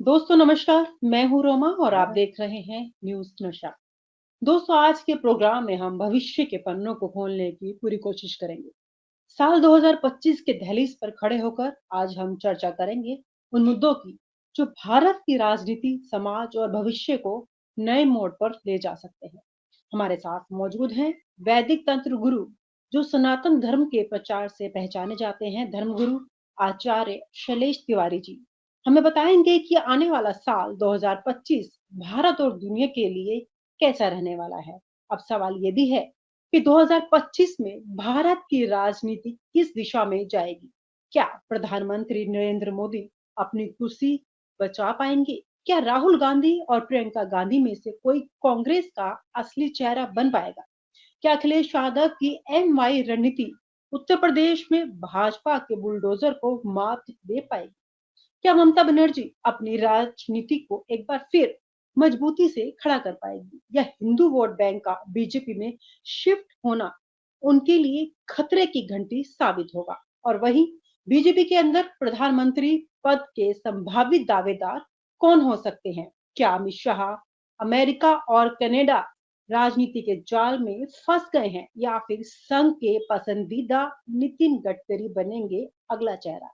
दोस्तों नमस्कार, मैं हूँ रोमा और आप देख रहे हैं न्यूज़ नशा। दोस्तों आज के प्रोग्राम में हम भविष्य के पन्नों को खोलने की पूरी कोशिश करेंगे। साल 2025 के दहलीज पर खड़े होकर आज हम चर्चा करेंगे उन मुद्दों की जो भारत की राजनीति, समाज और भविष्य को नए मोड़ पर ले जा सकते हैं। हमारे साथ मौजूद हैं वैदिक तंत्र गुरु जो सनातन धर्म के प्रचार से पहचाने जाते हैं, धर्मगुरु आचार्य शैलेश तिवारी जी हमें बताएंगे कि आने वाला साल 2025 भारत और दुनिया के लिए कैसा रहने वाला है। अब सवाल ये भी है कि 2025 में भारत की राजनीति किस दिशा में जाएगी। क्या प्रधानमंत्री नरेंद्र मोदी अपनी कुर्सी बचा पाएंगे? क्या राहुल गांधी और प्रियंका गांधी में से कोई कांग्रेस का असली चेहरा बन पाएगा? क्या अखिलेश यादव की एम वाई रणनीति उत्तर प्रदेश में भाजपा के बुलडोजर को मात दे पाएगी? क्या ममता बनर्जी अपनी राजनीति को एक बार फिर मजबूती से खड़ा कर पाएगी या हिंदू वोट बैंक का बीजेपी में शिफ्ट होना उनके लिए खतरे की घंटी साबित होगा? और वहीं बीजेपी के अंदर प्रधानमंत्री पद के संभावित दावेदार कौन हो सकते हैं? क्या अमित शाह अमेरिका और कनाडा राजनीति के जाल में फंस गए हैं या फिर संघ के पसंदीदा नितिन गडकरी बनेंगे अगला चेहरा?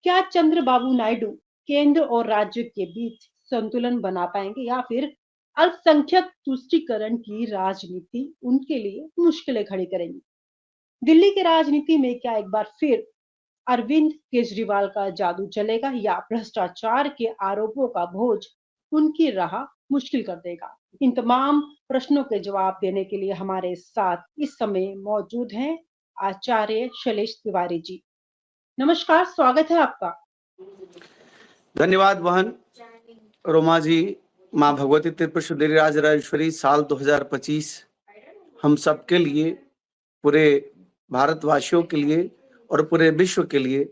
क्या चंद्रबाबू नायडू केंद्र और राज्य के बीच संतुलन बना पाएंगे या फिर अल्पसंख्यक तुष्टीकरण की राजनीति उनके लिए मुश्किलें खड़ी करेंगी? दिल्ली की राजनीति में क्या एक बार फिर अरविंद केजरीवाल का जादू चलेगा या भ्रष्टाचार के आरोपों का बोझ उनकी राह मुश्किल कर देगा? इन तमाम प्रश्नों के जवाब देने के लिए हमारे साथ इस समय मौजूद हैं आचार्य शैलेश तिवारी जी। नमस्कार, स्वागत है आपका। धन्यवाद बहन रोमा जी। माँ भगवती त्रिपुर सुंदरी राज राजेश्वरी साल 2025 हम सबके लिए, पूरे भारतवासियों के लिए और पूरे विश्व के लिए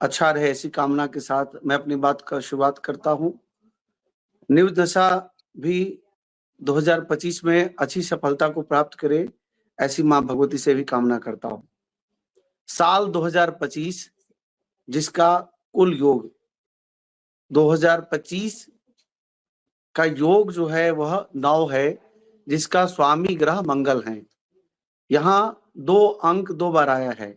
अच्छा रहे, ऐसी कामना के साथ मैं अपनी बात का शुरुआत करता हूँ। न्यूज़ नशा भी 2025 में अच्छी सफलता को प्राप्त करे, ऐसी माँ भगवती से भी कामना करता हूँ। साल 2025 जिसका कुल योग 2025 का योग जो है वह 9 है, जिसका स्वामी ग्रह मंगल है। यहाँ 2 अंक 2 बार आया है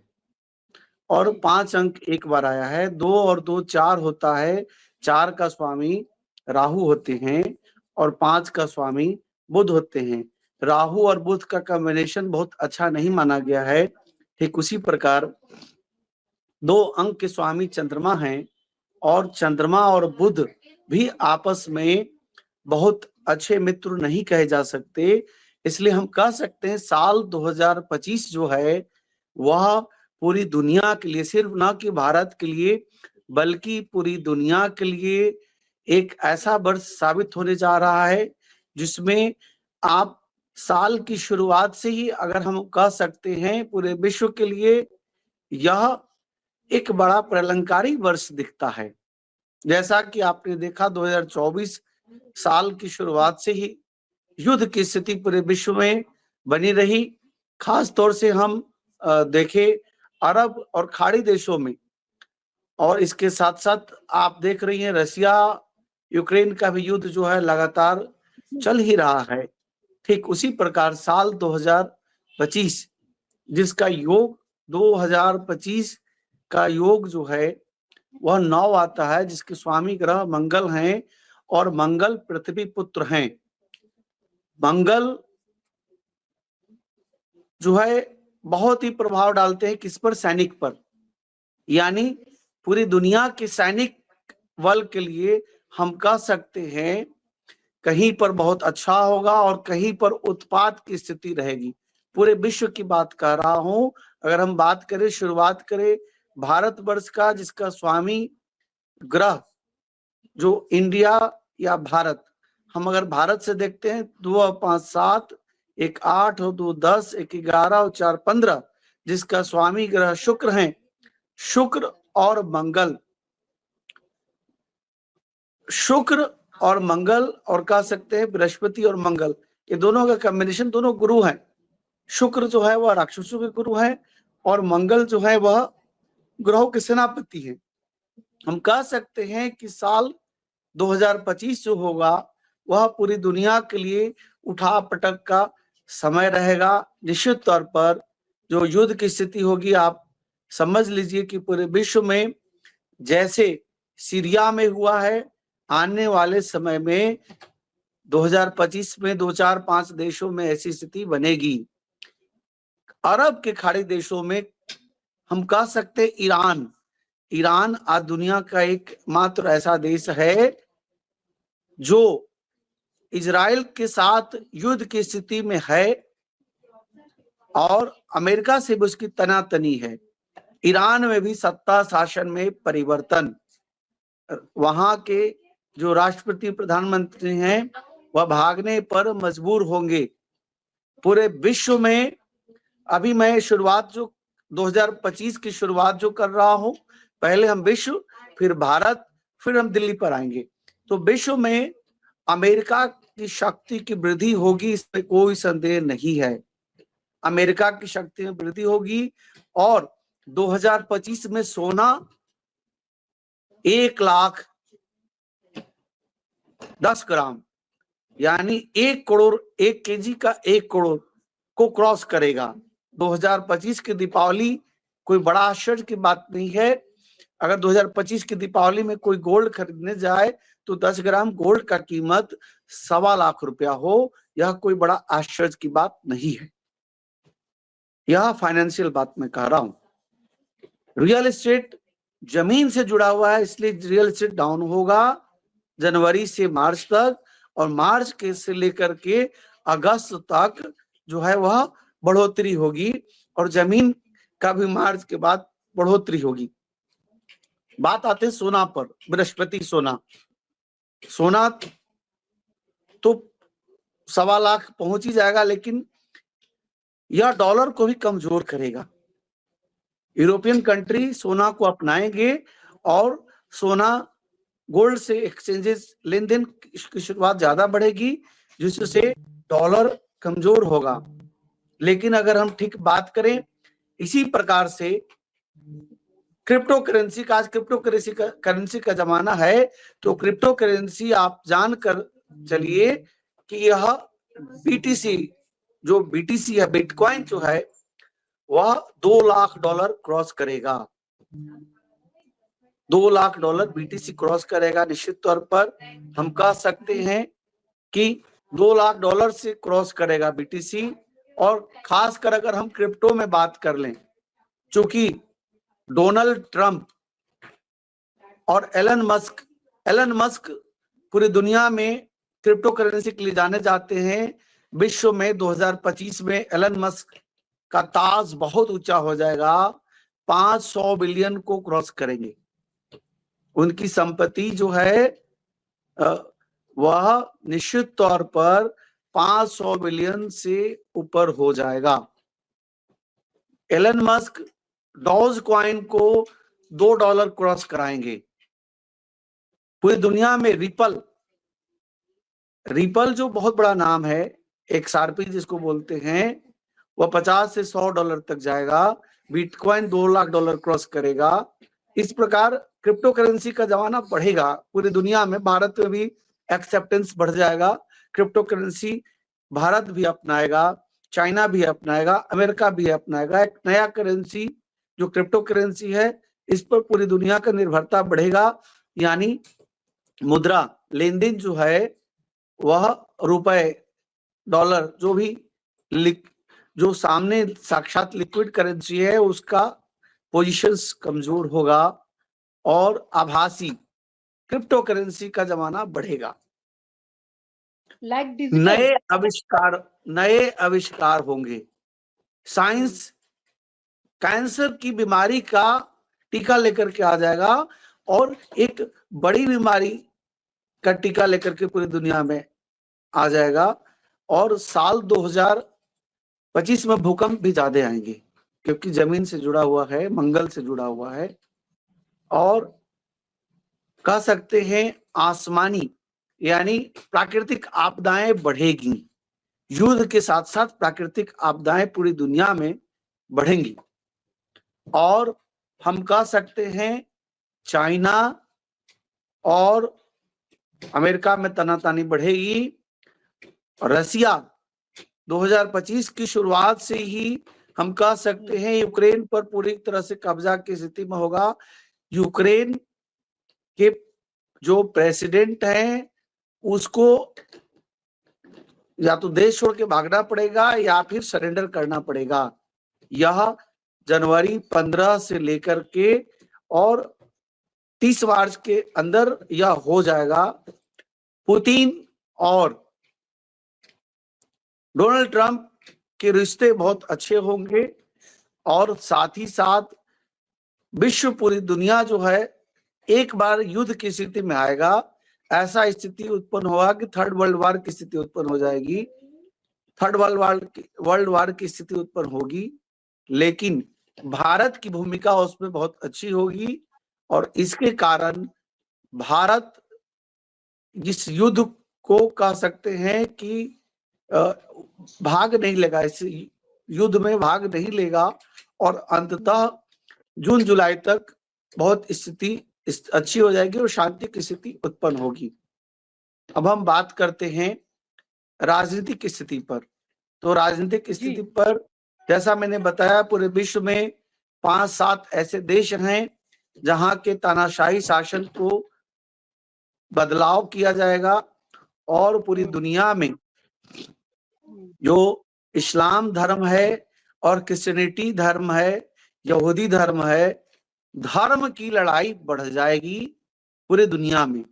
और 5 अंक 1 बार आया है। 2 और 2 4 होता है। 4 का स्वामी राहु होते हैं और 5 का स्वामी बुध होते हैं। राहु और बुध का कॉम्बिनेशन बहुत अच्छा नहीं माना गया है। ठीक उसी प्रकार 2 अंक के स्वामी चंद्रमा हैं और चंद्रमा और बुध भी आपस में बहुत अच्छे मित्र नहीं कहे जा सकते। इसलिए हम कह सकते हैं साल 2025 जो है वह पूरी दुनिया के लिए, सिर्फ ना कि भारत के लिए बल्कि पूरी दुनिया के लिए एक ऐसा वर्ष साबित होने जा रहा है जिसमें आप साल की शुरुआत से ही अगर हम कह सकते हैं पूरे विश्व के लिए यह एक बड़ा प्रलंकारी वर्ष दिखता है। जैसा कि आपने देखा 2024 साल की शुरुआत से ही युद्ध की स्थिति पूरे विश्व में बनी रही। खास तौर से हम देखें अरब और खाड़ी देशों में, और इसके साथ साथ आप देख रही हैं रसिया यूक्रेन का भी युद्ध जो है लगातार चल ही रहा है। ठीक उसी प्रकार साल 2025 जिसका योग 2025 का योग जो है वह 9 आता है, जिसके स्वामी ग्रह मंगल हैं और मंगल पृथ्वी पुत्र हैं। मंगल जो है बहुत ही प्रभाव डालते हैं किस पर? सैनिक पर। यानी पूरी दुनिया के सैनिक बल के लिए हम कह सकते हैं कहीं पर बहुत अच्छा होगा और कहीं पर उत्पात की स्थिति रहेगी। पूरे विश्व की बात कर रहा हूं। अगर हम बात करें, शुरुआत करें भारतवर्ष का, जिसका स्वामी ग्रह जो इंडिया या भारत, हम अगर भारत से देखते हैं 2 और 5 7, 1 8 और 2 10, 1 11 और 4 15, जिसका स्वामी ग्रह शुक्र हैं। शुक्र और मंगल, शुक्र और मंगल, और कह सकते हैं बृहस्पति और मंगल, ये दोनों का कॉम्बिनेशन, दोनों गुरु हैं। शुक्र जो है वह राक्षसों के गुरु है और मंगल जो है वह ग्रहों के सेनापति है। हम कह सकते हैं कि साल 2025 जो होगा वह पूरी दुनिया के लिए उठा पटक का समय रहेगा। निश्चित तौर पर जो युद्ध की स्थिति होगी, आप समझ लीजिए कि पूरे विश्व में जैसे सीरिया में हुआ है, आने वाले समय में 2025 में 2, 4, 5 देशों में ऐसी स्थिति बनेगी। अरब के खाड़ी देशों में हम कह सकते ईरान आज दुनिया का एकमात्र ऐसा देश है जो इजराइल के साथ युद्ध की स्थिति में है और अमेरिका से भी उसकी तनातनी है। ईरान में भी सत्ता शासन में परिवर्तन, वहां के जो राष्ट्रपति प्रधानमंत्री हैं वह भागने पर मजबूर होंगे। पूरे विश्व में अभी मैं शुरुआत जो 2025 की शुरुआत जो कर रहा हूं, पहले हम विश्व, फिर भारत, फिर हम दिल्ली पर आएंगे। तो विश्व में अमेरिका की शक्ति की वृद्धि होगी, इसमें कोई संदेह नहीं है। अमेरिका की शक्ति में वृद्धि होगी और 2025 में सोना 1,10,00,000 ग्राम यानी 1 करोड़, 1 केजी का 1 करोड़ को क्रॉस करेगा। 2025 की दीपावली कोई बड़ा आश्चर्य की बात नहीं है। अगर 2025 की दीपावली में कोई गोल्ड खरीदने जाए तो 10 ग्राम गोल्ड का कीमत 1.25 रुपया हो, यह कोई बड़ा आश्चर्य की बात नहीं है। यह फाइनेंशियल बात मैं कह रहा हूं। रियल एस्टेट जमीन से जुड़ा हुआ है, इसलिए रियल एस्टेट डाउन होगा जनवरी से मार्च तक, और मार्च के से लेकर के अगस्त तक जो है वह बढ़ोतरी होगी, और जमीन का भी मार्च के बाद बढ़ोतरी होगी। बात आते हैं सोना पर। बृहस्पति सोना तो 1.25 लाख पहुंच ही जाएगा, लेकिन यह डॉलर को भी कमजोर करेगा। यूरोपियन कंट्री सोना को अपनाएंगे और सोना गोल्ड से एक्सचेंजेस लेन देन की शुरुआत ज्यादा बढ़ेगी, जिससे डॉलर कमजोर होगा। लेकिन अगर हम ठीक बात करें, इसी प्रकार से क्रिप्टो करेंसी का, आज क्रिप्टो करेंसी का जमाना है, तो क्रिप्टो करेंसी आप जानकर चलिए कि यह बीटीसी है, बिटकॉइन जो है वह $2 लाख क्रॉस करेगा। $2 लाख बीटीसी क्रॉस करेगा। निश्चित तौर पर हम कह सकते हैं कि $2 लाख से क्रॉस करेगा बीटीसी। और खासकर अगर हम क्रिप्टो में बात कर लें, चूंकि डोनाल्ड ट्रंप और एलन मस्क पूरी दुनिया में क्रिप्टो करेंसी के लिए जाने जाते हैं। विश्व में 2025 में एलन मस्क का ताज बहुत ऊंचा हो जाएगा, 500 बिलियन को क्रॉस करेंगे। उनकी संपत्ति जो है वह निश्चित तौर पर 500 बिलियन से ऊपर हो जाएगा। एलन मस्क डॉज कॉइन को $2 क्रॉस कराएंगे। पूरी दुनिया में रिपल जो बहुत बड़ा नाम है, XRP जिसको बोलते हैं, वह $50 से $100 तक जाएगा। बिटकॉइन $2 लाख क्रॉस करेगा। इस प्रकार क्रिप्टो करेंसी का जमाना बढ़ेगा पूरी दुनिया में। भारत में भी एक्सेप्टेंस बढ़ जाएगा। क्रिप्टो करेंसी भारत भी अपनाएगा, चाइना भी अपनाएगा, अमेरिका भी अपनाएगा। एक नया करेंसी जो क्रिप्टो करेंसी है, इस पर पूरी दुनिया का निर्भरता बढ़ेगा। यानी मुद्रा लेन देन जो है वह रुपए, डॉलर, जो सामने साक्षात लिक्विड करेंसी है उसका पोजीशंस कमजोर होगा और आभासी क्रिप्टो करेंसी का जमाना बढ़ेगा। नए आविष्कार होंगे। साइंस कैंसर की बीमारी का टीका लेकर के आ जाएगा और एक बड़ी बीमारी का टीका लेकर के पूरी दुनिया में आ जाएगा। और साल 2025 में भूकंप भी ज्यादा आएंगे, क्योंकि जमीन से जुड़ा हुआ है, मंगल से जुड़ा हुआ है। और कह सकते हैं आसमानी यानी प्राकृतिक आपदाएं बढ़ेगी। युद्ध के साथ साथ प्राकृतिक आपदाएं पूरी दुनिया में बढ़ेंगी। और हम कह सकते हैं चाइना और अमेरिका में तनातनी बढ़ेगी। रसिया 2025 की शुरुआत से ही हम कह सकते हैं यूक्रेन पर पूरी तरह से कब्जा की स्थिति में होगा। यूक्रेन के जो प्रेसिडेंट हैं उसको या तो देश छोड़ के भागना पड़ेगा या फिर सरेंडर करना पड़ेगा। यह जनवरी 15 से लेकर के और 30 मार्च के अंदर यह हो जाएगा। पुतिन और डोनाल्ड ट्रंप के रिश्ते बहुत अच्छे होंगे और साथ ही साथ विश्व, पूरी दुनिया जो है एक बार युद्ध की स्थिति में आएगा। ऐसा स्थिति उत्पन्न होगा कि थर्ड वर्ल्ड वार की स्थिति उत्पन्न हो जाएगी। थर्ड वर्ल्ड वार की स्थिति उत्पन्न होगी, लेकिन भारत की भूमिका उसमें बहुत अच्छी होगी और इसके कारण भारत इस युद्ध को कह सकते हैं कि भाग नहीं लेगा, इस युद्ध में भाग नहीं लेगा और अंततः जून जुलाई तक बहुत स्थिति अच्छी हो जाएगी और शांति की स्थिति उत्पन्न होगी। अब हम बात करते हैं राजनीतिक स्थिति पर। तो राजनीतिक स्थिति पर जैसा मैंने बताया, पूरे विश्व में 5-7 ऐसे देश हैं जहां के तानाशाही शासन को बदलाव किया जाएगा और पूरी दुनिया में जो इस्लाम धर्म है और क्रिश्चियनिटी धर्म है, यहूदी धर्म है, धर्म की लड़ाई बढ़ जाएगी पूरे दुनिया में।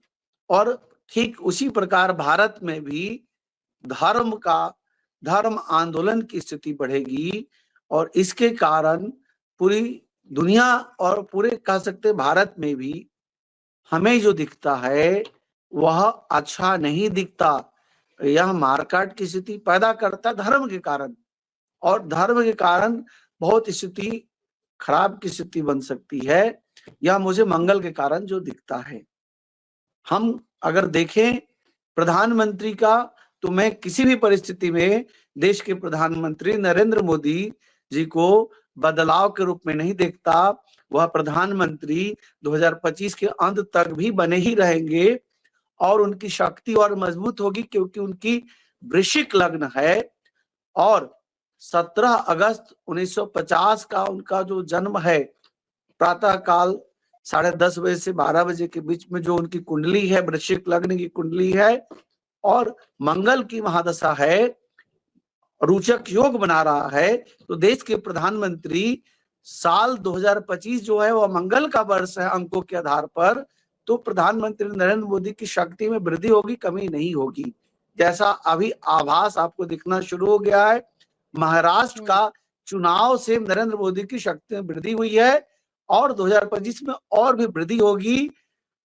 और ठीक उसी प्रकार भारत में भी धर्म आंदोलन की स्थिति बढ़ेगी और इसके कारण पूरी दुनिया और पूरे कह सकते भारत में भी हमें जो दिखता है वह अच्छा नहीं दिखता। यह मारकाट की स्थिति पैदा करता धर्म के कारण और धर्म के कारण बहुत स्थिति खराब की स्थिति बन सकती है। यह मुझे मंगल के कारण जो दिखता है। हम अगर देखें प्रधानमंत्री का, तो मैं किसी भी परिस्थिति में देश के प्रधानमंत्री नरेंद्र मोदी जी को बदलाव के रूप में नहीं देखता। वह प्रधानमंत्री 2025 के अंत तक भी बने ही रहेंगे और उनकी शक्ति और मजबूत होगी क्योंकि उनकी वृश्चिक लग्न है और 17 अगस्त 1950 का उनका जो जन्म है, प्रातः काल 10:30 बजे से 12 बजे के बीच में जो उनकी कुंडली है, वृश्चिक लग्न की कुंडली है और मंगल की महादशा है, रोचक योग बना रहा है। तो देश के प्रधानमंत्री साल 2025 जो है वह मंगल का वर्ष है अंकों के आधार पर, तो प्रधानमंत्री नरेंद्र मोदी की शक्ति में वृद्धि होगी, कमी नहीं होगी। जैसा अभी आभास आपको दिखना शुरू हो गया है, महाराष्ट्र का चुनाव से नरेंद्र मोदी की शक्ति में वृद्धि हुई है और 2025 में और भी वृद्धि होगी।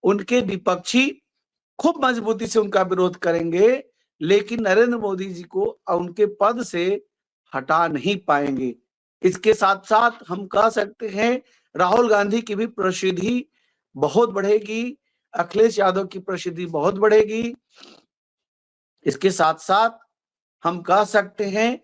उनके विपक्षी खूब मजबूती से उनका विरोध करेंगे, लेकिन नरेंद्र मोदी जी को उनके पद से हटा नहीं पाएंगे। इसके साथ साथ हम कह सकते हैं राहुल गांधी की भी प्रसिद्धि बहुत बढ़ेगी, अखिलेश यादव की प्रसिद्धि बहुत बढ़ेगी। इसके साथ साथ हम कह सकते हैं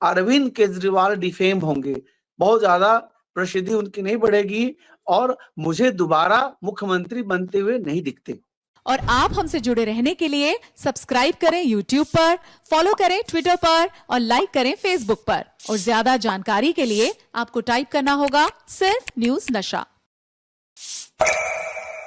अरविंद केजरीवाल डिफेम होंगे, बहुत ज्यादा प्रसिद्धि उनकी नहीं बढ़ेगी और मुझे दोबारा मुख्यमंत्री बनते हुए नहीं दिखते। और आप हमसे जुड़े रहने के लिए सब्सक्राइब करें YouTube पर, फॉलो करें Twitter पर और लाइक करें Facebook पर। और ज्यादा जानकारी के लिए आपको टाइप करना होगा सिर्फ न्यूज़ नशा।